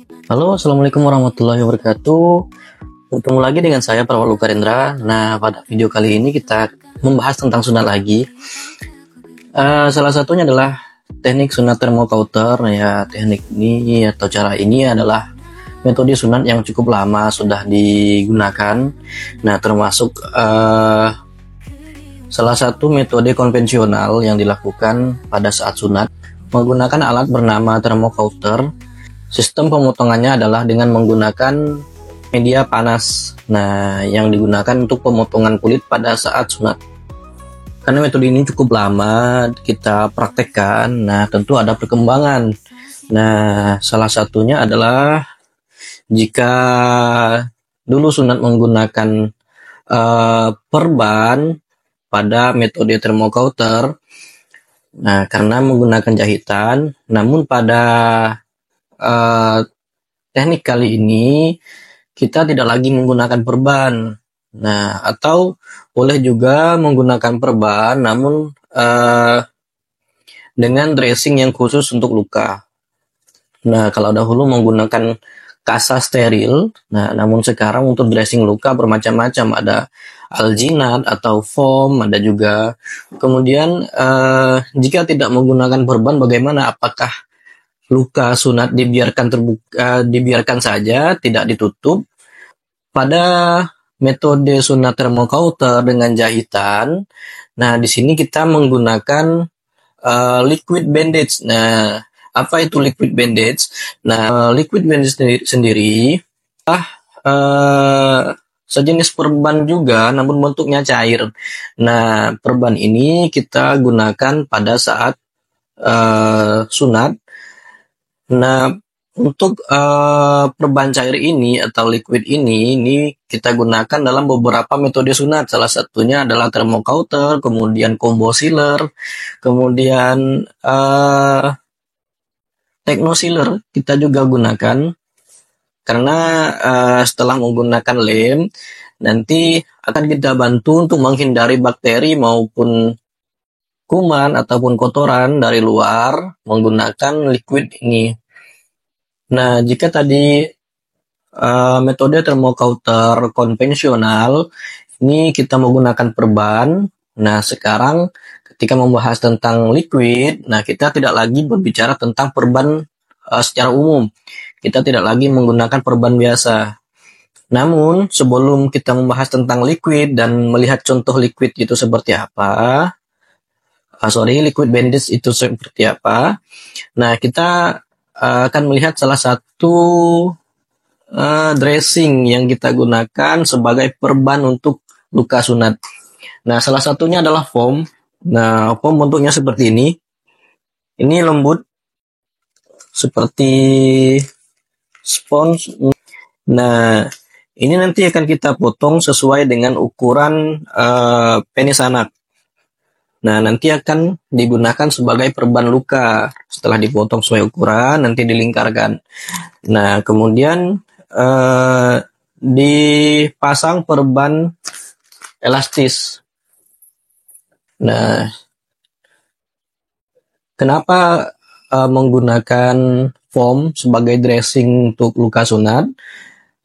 Halo, Assalamualaikum warahmatullahi wabarakatuh. Bertemu lagi dengan saya, Prawalu Karendra. Nah, pada video kali ini kita membahas tentang sunat lagi. Salah satunya adalah teknik sunat thermocouter. Ya, teknik ini atau cara ini adalah metode sunat yang cukup lama sudah digunakan. Nah, termasuk salah satu metode konvensional yang dilakukan pada saat sunat menggunakan alat bernama thermocouter. Sistem pemotongannya adalah dengan menggunakan media panas. Nah, yang digunakan untuk pemotongan kulit pada saat sunat. Karena metode ini cukup lama kita praktekkan, nah tentu ada perkembangan. Nah, salah satunya adalah jika dulu sunat menggunakan perban pada metode thermocouter, nah karena menggunakan jahitan, namun pada teknik kali ini kita tidak lagi menggunakan perban. Nah, atau boleh juga menggunakan perban namun dengan dressing yang khusus untuk luka. Nah, kalau dahulu menggunakan kasa steril, nah namun sekarang untuk dressing luka bermacam-macam, ada alginat atau foam, ada juga. Kemudian jika tidak menggunakan perban, bagaimana? Apakah luka sunat dibiarkan terbuka, dibiarkan saja, tidak ditutup? Pada metode sunat thermocouter dengan jahitan, nah di sini kita menggunakan liquid bandage. Nah, apa itu liquid bandage? Nah, liquid bandage sendiri sejenis perban juga, namun bentuknya cair. Nah, perban ini kita gunakan pada saat sunat. Nah, untuk perban cair ini atau liquid ini kita gunakan dalam beberapa metode sunat. Salah satunya adalah thermocouter, kemudian combo sealer, kemudian techno sealer kita juga gunakan. Karena setelah menggunakan lem, nanti akan kita bantu untuk menghindari bakteri maupun kuman ataupun kotoran dari luar menggunakan liquid ini. Nah, jika tadi metode thermocouter konvensional ini kita menggunakan perban. Nah, sekarang ketika membahas tentang liquid, nah kita tidak lagi berbicara tentang perban secara umum. Kita tidak lagi menggunakan perban biasa. Namun, sebelum kita membahas tentang liquid dan melihat contoh liquid itu seperti apa, liquid bandage itu seperti apa, nah kita akan melihat salah satu dressing yang kita gunakan sebagai perban untuk luka sunat. Nah, salah satunya adalah foam. Nah, foam bentuknya seperti ini. Ini lembut, seperti spons. Nah, ini nanti akan kita potong sesuai dengan ukuran penis anak. Nah, nanti akan digunakan sebagai perban luka. Setelah dipotong sesuai ukuran, nanti dilingkarkan. Nah, kemudian dipasang perban elastis. Nah, kenapa menggunakan foam sebagai dressing untuk luka sunat?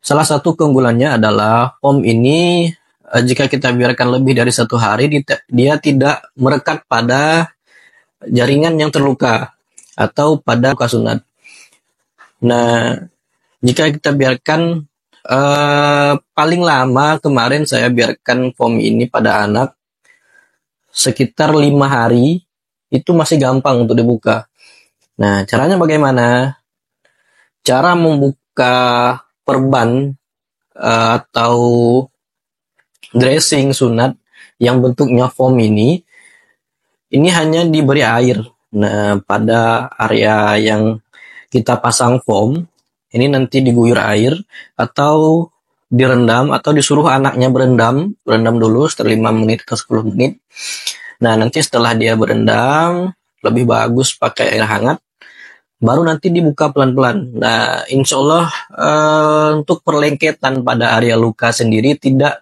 Salah satu keunggulannya adalah foam ini jika kita biarkan lebih dari 1 hari, dia tidak merekat pada jaringan yang terluka atau pada luka sunat. Nah, jika kita biarkan paling lama kemarin saya biarkan foam ini pada anak sekitar 5 hari, itu masih gampang untuk dibuka. Nah, caranya bagaimana? Cara membuka perban atau dressing sunat yang bentuknya foam ini hanya diberi air. Nah, pada area yang kita pasang foam, ini nanti diguyur air atau direndam atau disuruh anaknya berendam dulu setelah 5 menit atau 10 menit. Nah, nanti setelah dia berendam, lebih bagus pakai air hangat, baru nanti dibuka pelan-pelan. Nah, insya Allah untuk perlengketan pada area luka sendiri tidak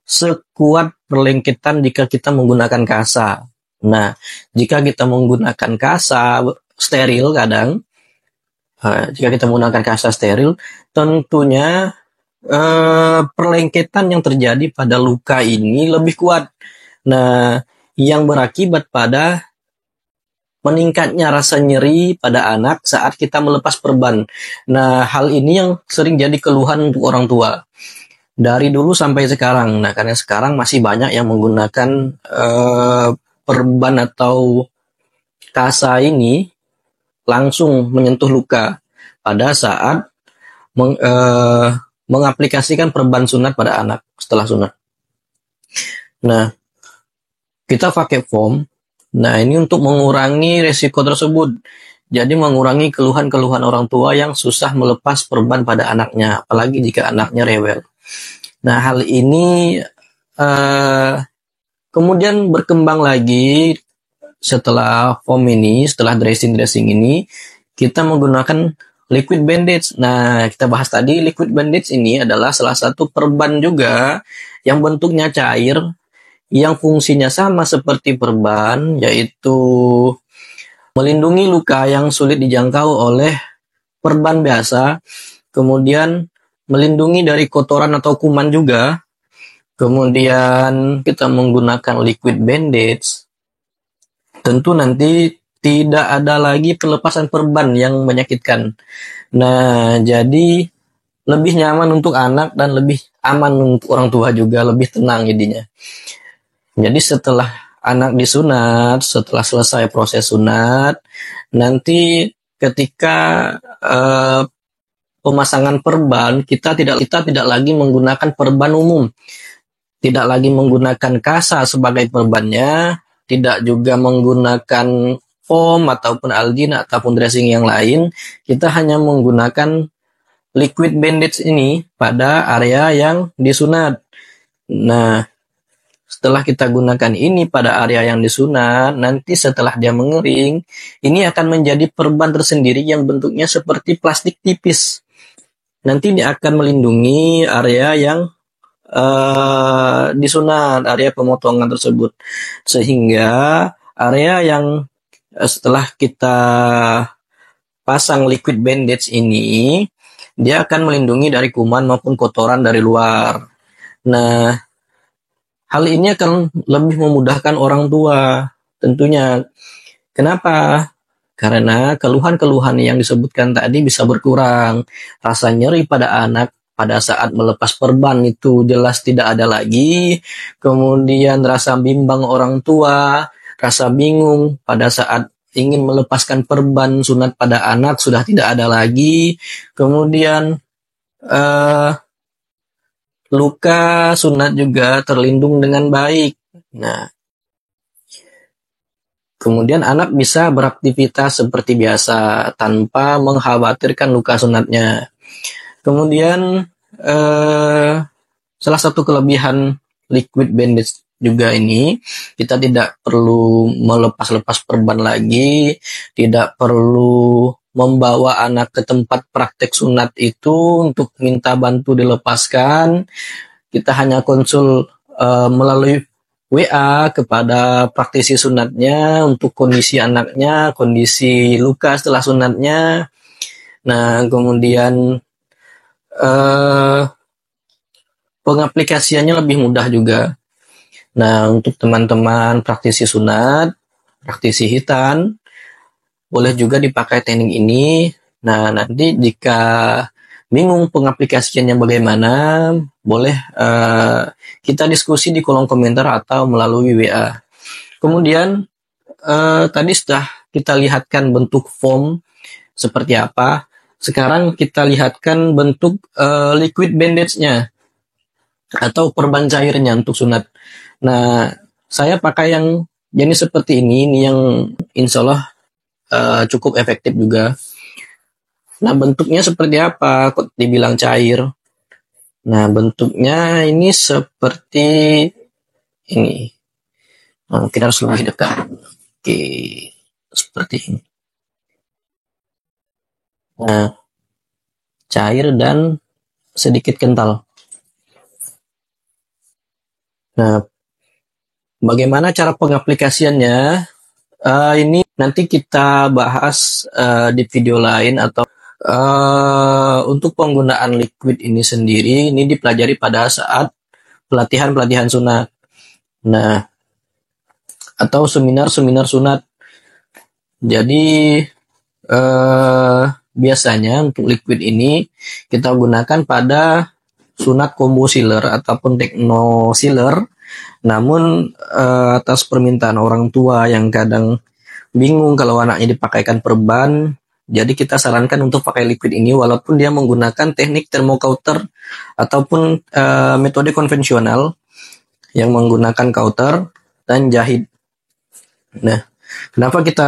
sekuat perlengketan jika kita menggunakan kasa. Nah, jika kita menggunakan kasa steril kadang Jika kita menggunakan kasa steril, tentunya perlengketan yang terjadi pada luka ini lebih kuat. Nah, yang berakibat pada meningkatnya rasa nyeri pada anak saat kita melepas perban. Nah, hal ini yang sering jadi keluhan untuk orang tua dari dulu sampai sekarang. Nah, karena sekarang masih banyak yang menggunakan perban atau kasa ini langsung menyentuh luka pada saat mengaplikasikan perban sunat pada anak setelah sunat. Nah, kita pakai foam. Nah, ini untuk mengurangi resiko tersebut. Jadi mengurangi keluhan-keluhan orang tua yang susah melepas perban pada anaknya, apalagi jika anaknya rewel. Nah, hal ini kemudian berkembang lagi setelah foam ini, setelah dressing ini, kita menggunakan liquid bandage. Nah, kita bahas tadi, liquid bandage ini adalah salah satu perban juga yang bentuknya cair, yang fungsinya sama seperti perban, yaitu melindungi luka yang sulit dijangkau oleh perban biasa, kemudian melindungi dari kotoran atau kuman juga, kemudian kita menggunakan liquid bandage, tentu nanti tidak ada lagi pelepasan perban yang menyakitkan. Nah, jadi lebih nyaman untuk anak dan lebih aman untuk orang tua juga, lebih tenang jadinya. Jadi setelah anak disunat, setelah selesai proses sunat, nanti ketika pemasangan perban, kita tidak lagi menggunakan perban umum, tidak lagi menggunakan kasa sebagai perbannya, tidak juga menggunakan foam ataupun algin ataupun dressing yang lain. Kita hanya menggunakan liquid bandage ini pada area yang disunat. Nah, setelah kita gunakan ini pada area yang disunat, nanti setelah dia mengering, ini akan menjadi perban tersendiri yang bentuknya seperti plastik tipis. Nanti dia akan melindungi area yang disunat, area pemotongan tersebut. Sehingga area yang setelah kita pasang liquid bandage ini, dia akan melindungi dari kuman maupun kotoran dari luar. Nah, hal ini akan lebih memudahkan orang tua tentunya. Kenapa? Karena keluhan-keluhan yang disebutkan tadi bisa berkurang. Rasa nyeri pada anak pada saat melepas perban itu jelas tidak ada lagi. Kemudian rasa bimbang orang tua, rasa bingung pada saat ingin melepaskan perban sunat pada anak sudah tidak ada lagi. Kemudian luka sunat juga terlindung dengan baik. Nah, kemudian anak bisa beraktivitas seperti biasa tanpa mengkhawatirkan luka sunatnya. Kemudian salah satu kelebihan liquid bandage juga ini, kita tidak perlu melepas-lepas perban lagi, tidak perlu membawa anak ke tempat praktek sunat itu untuk minta bantu dilepaskan. Kita hanya konsul melalui WA kepada praktisi sunatnya untuk kondisi anaknya, kondisi luka setelah sunatnya. Nah, kemudian pengaplikasiannya lebih mudah juga. Nah, untuk teman-teman praktisi sunat, praktisi hitan, boleh juga dipakai teknik ini. Nah, nanti jika bingung pengaplikasiannya bagaimana, boleh kita diskusi di kolom komentar atau melalui WA. Kemudian tadi sudah kita lihatkan bentuk foam seperti apa. Sekarang kita lihatkan bentuk liquid bandage-nya atau perban cairnya untuk sunat. Nah, saya pakai yang jenis seperti ini yang insya Allah cukup efektif juga. Nah, bentuknya seperti apa? Kok dibilang cair? Nah, bentuknya ini seperti ini. Nah, kita harus lebih dekat. Oke, seperti ini. Nah, cair dan sedikit kental. Nah, bagaimana cara pengaplikasiannya? Ini nanti kita bahas di video lain atau Untuk penggunaan liquid ini sendiri ini dipelajari pada saat pelatihan sunat. Nah, atau seminar sunat. Jadi biasanya untuk liquid ini kita gunakan pada sunat combo sealer ataupun techno sealer. Namun atas permintaan orang tua yang kadang bingung kalau anaknya dipakaikan perban, jadi kita sarankan untuk pakai liquid ini walaupun dia menggunakan teknik thermocouter ataupun metode konvensional yang menggunakan kauter dan jahit. Nah, kenapa kita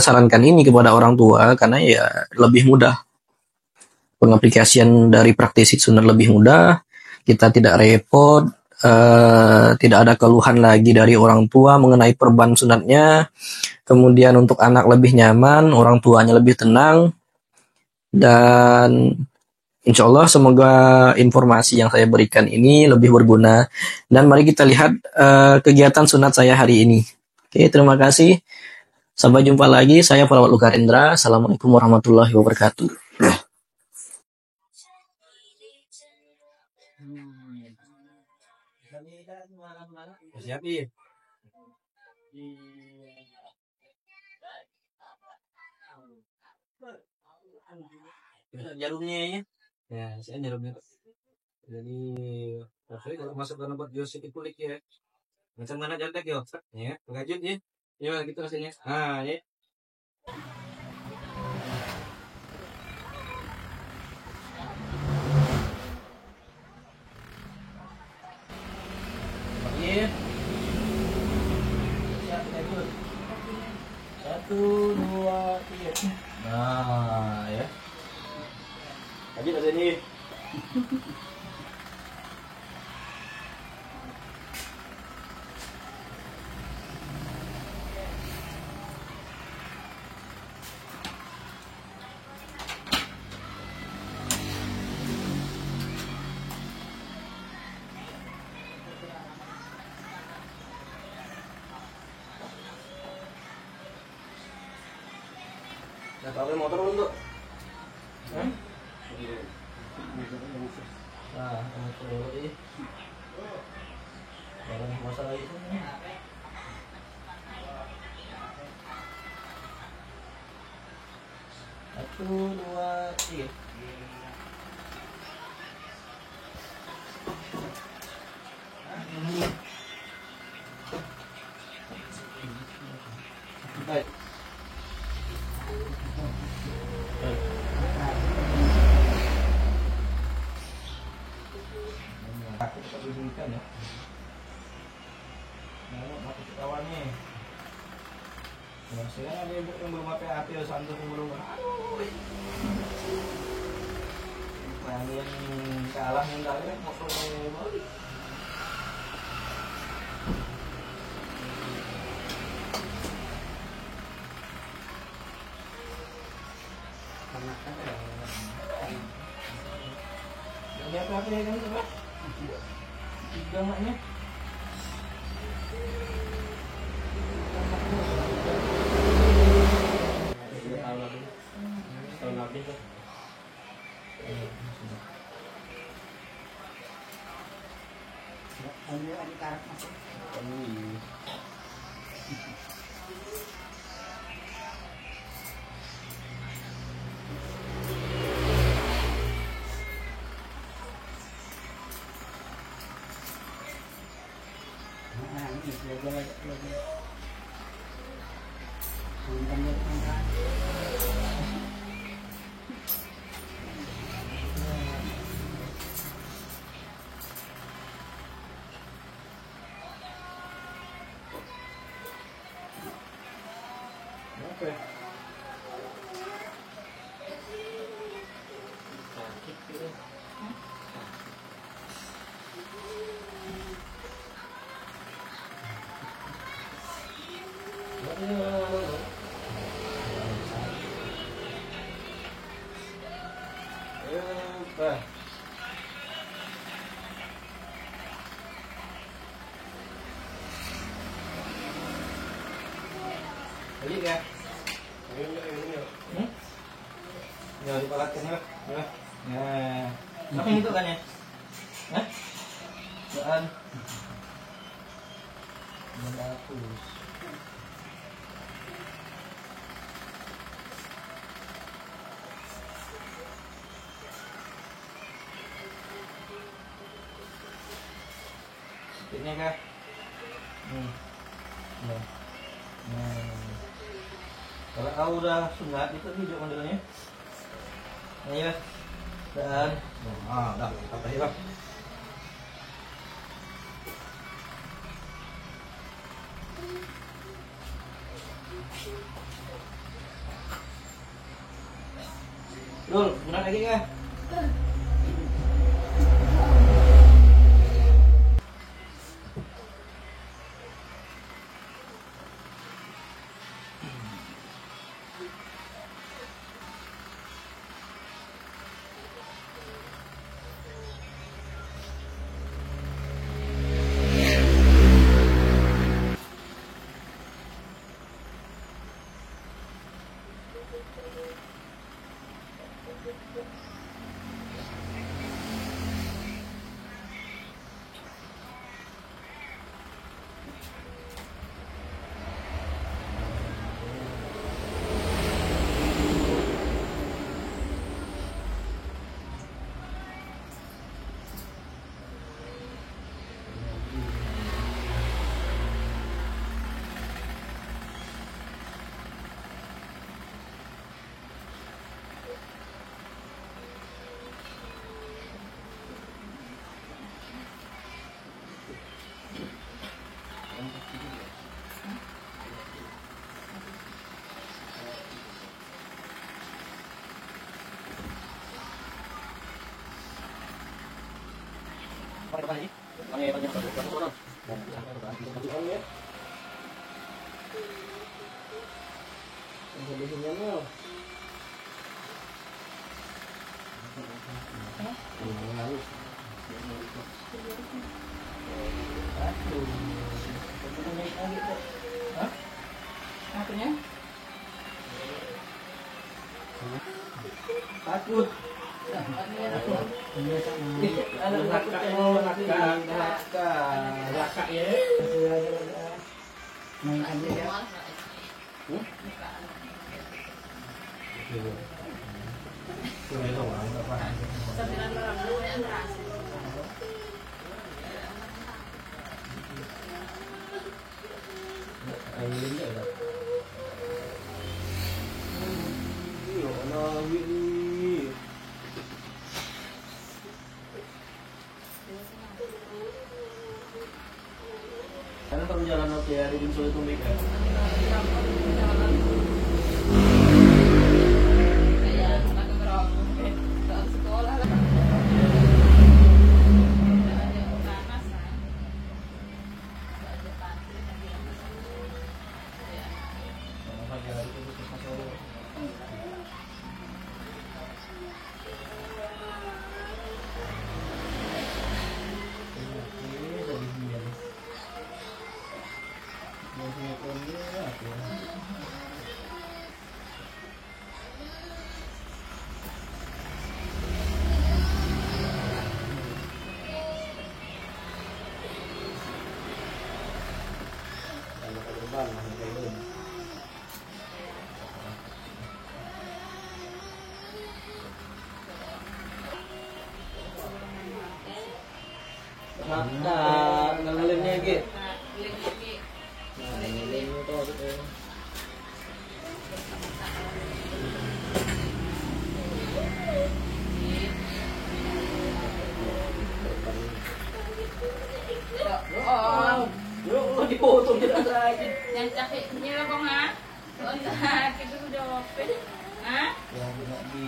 sarankan ini kepada orang tua? Karena ya lebih mudah. Pengaplikasian dari praktisi sunat lebih mudah, kita tidak repot, tidak ada keluhan lagi dari orang tua mengenai perban sunatnya. Kemudian untuk anak lebih nyaman, orang tuanya lebih tenang, dan insya Allah semoga informasi yang saya berikan ini lebih berguna. Dan mari kita lihat kegiatan sunat saya hari ini. Oke, terima kasih. Sampai jumpa lagi. Saya Falawat Lukarendra. Assalamualaikum warahmatullahi wabarakatuh. Siapin. Jarumnya ya. Ya, saya jarumnya. Jadi, kalau masuk dalam buat biosik kulit ya. Macam mana jantek yo? Ya, pengajuan ya. Ya, gitu rasanya. Ah, ya. Satu, dua, tiga. Nah, ya. Lagi ada sini. Nah, taruh motor untuk. Hah? Nah, motor lagi. Barang masalah itu. Satu, dua, tiga. Baik. Aku tetap diberikan ya. Nah, aku kawannya. Nah, saya ada ibu yang belum apa-apa ya, santuk yang belum. Aduh. Nah, yang kalah yang dari motor balik. Ini apa ya kan coba? Tiga maknya. Tahun lebih tuh. Ada karat masuk. Oke. Balik ya. Ayo, ayo, ayo. Ya dipalatkan ya. Ya. Nah. Tapi itu kan ya? Hah? Jangan. Bagus. Ini kah? Ya. Nah. Kalau kau udah sunat itu hijau modelnya. Nah ya. Dan dah apa ya, Bang? Dul, sunat lagi kah? Apanya? Takut. Ada lakak ya. Main aja ya. Karena perjalanan ke hari ini sulit tumbik kan? Nah, ngalimnya gitu. Oh, dipotong tidak lagi. Yang cakep ini lah bang ha? Doon sa kita udah open, ha? Yang nak di.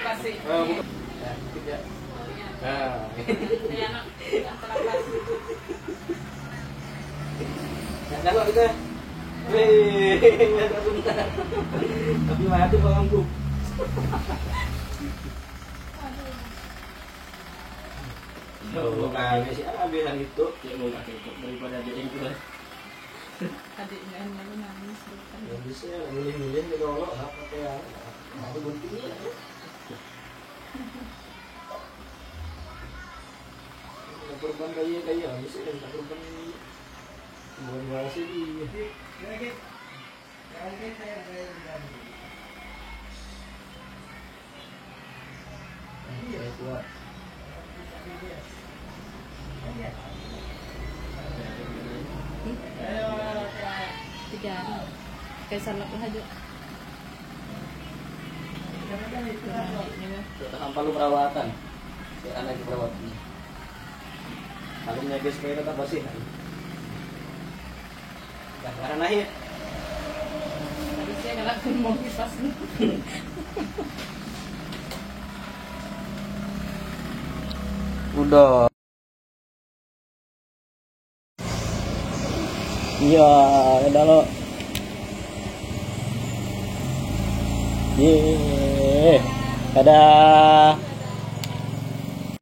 Kasih. Bukan. Tidak. Nah. Ini anak antara kelas. Jangan kita. Hei, tapi mati bang bu. Kalau kami sih bilang itu ya mau pakai itu daripada jadi itu lah. Adiknya lalu nangis. Ya bisa milih-milih di kalau apa kayak aku buntingnya. Korban kayak bisa dan korban bukan masih di. Iya kuat. Tiga hari. Kayak salat lah aja. Tanpa lu perawatan. Ya anak perawatan. Kalungnya guys supaya tetap bersih. Ya karena akhir. Tadi saya ngelakuin mau kipas nih. Udah. Iya, udah lo. Yeay. Dadah.